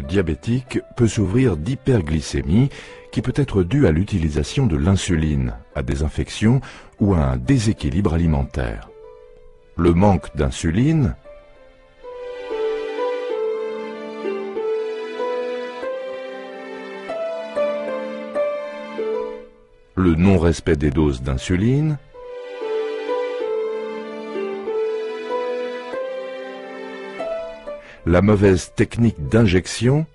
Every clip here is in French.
diabétique peut souffrir d'hyperglycémie qui peut être due à l'utilisation de l'insuline, à des infections ou à un déséquilibre alimentaire. Le manque d'insuline, le non-respect des doses d'insuline, la mauvaise technique d'injection,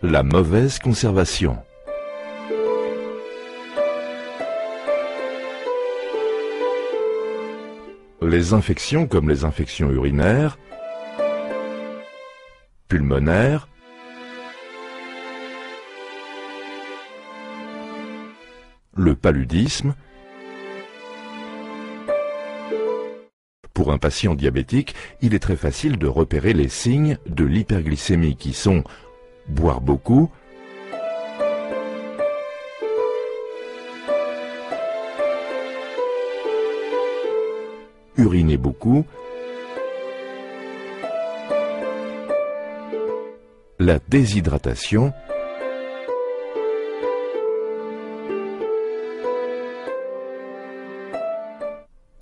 la mauvaise conservation. Les infections comme les infections urinaires, pulmonaires, le paludisme. Pour un patient diabétique, il est très facile de repérer les signes de l'hyperglycémie qui sont boire beaucoup, uriner beaucoup, la déshydratation,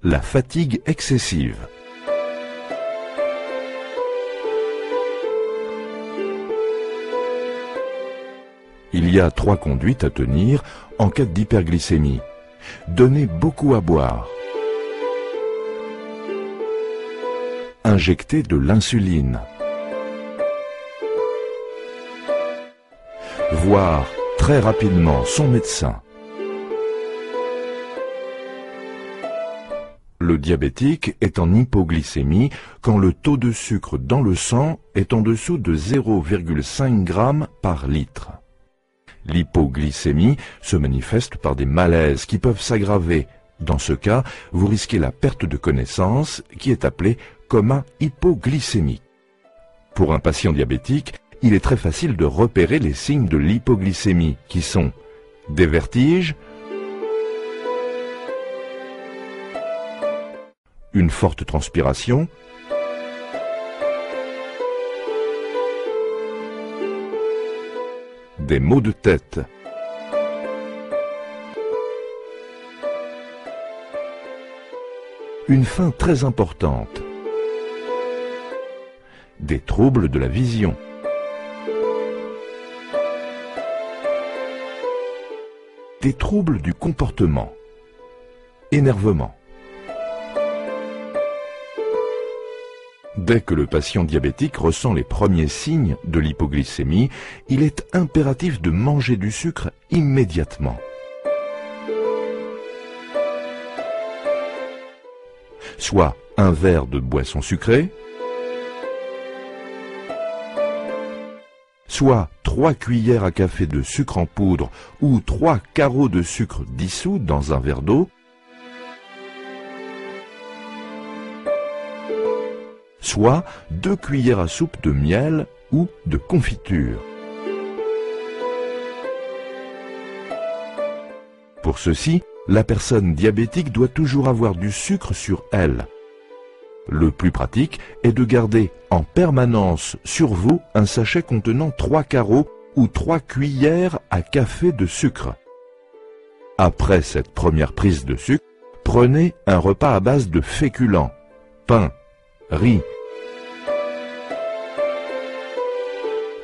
la fatigue excessive. Il y a 3 conduites à tenir en cas d'hyperglycémie. Donner beaucoup à boire. Injecter de l'insuline. Voir très rapidement son médecin. Le diabétique est en hypoglycémie quand le taux de sucre dans le sang est en dessous de 0,5 g par litre. L'hypoglycémie se manifeste par des malaises qui peuvent s'aggraver. Dans ce cas, vous risquez la perte de connaissance qui est appelée coma hypoglycémique. Pour un patient diabétique, il est très facile de repérer les signes de l'hypoglycémie qui sont des vertiges, une forte transpiration, des maux de tête, une faim très importante, des troubles de la vision, des troubles du comportement, énervement. Dès que le patient diabétique ressent les premiers signes de l'hypoglycémie, il est impératif de manger du sucre immédiatement. Soit un verre de boisson sucrée, soit 3 cuillères à café de sucre en poudre ou 3 carreaux de sucre dissous dans un verre d'eau, soit 2 cuillères à soupe de miel ou de confiture. Pour ceci, la personne diabétique doit toujours avoir du sucre sur elle. Le plus pratique est de garder en permanence sur vous un sachet contenant 3 carreaux ou 3 cuillères à café de sucre. Après cette première prise de sucre, prenez un repas à base de féculents, pain, riz.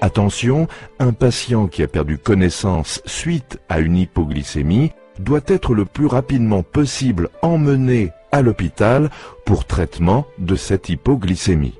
Attention, un patient qui a perdu connaissance suite à une hypoglycémie doit être le plus rapidement possible emmené à l'hôpital pour traitement de cette hypoglycémie.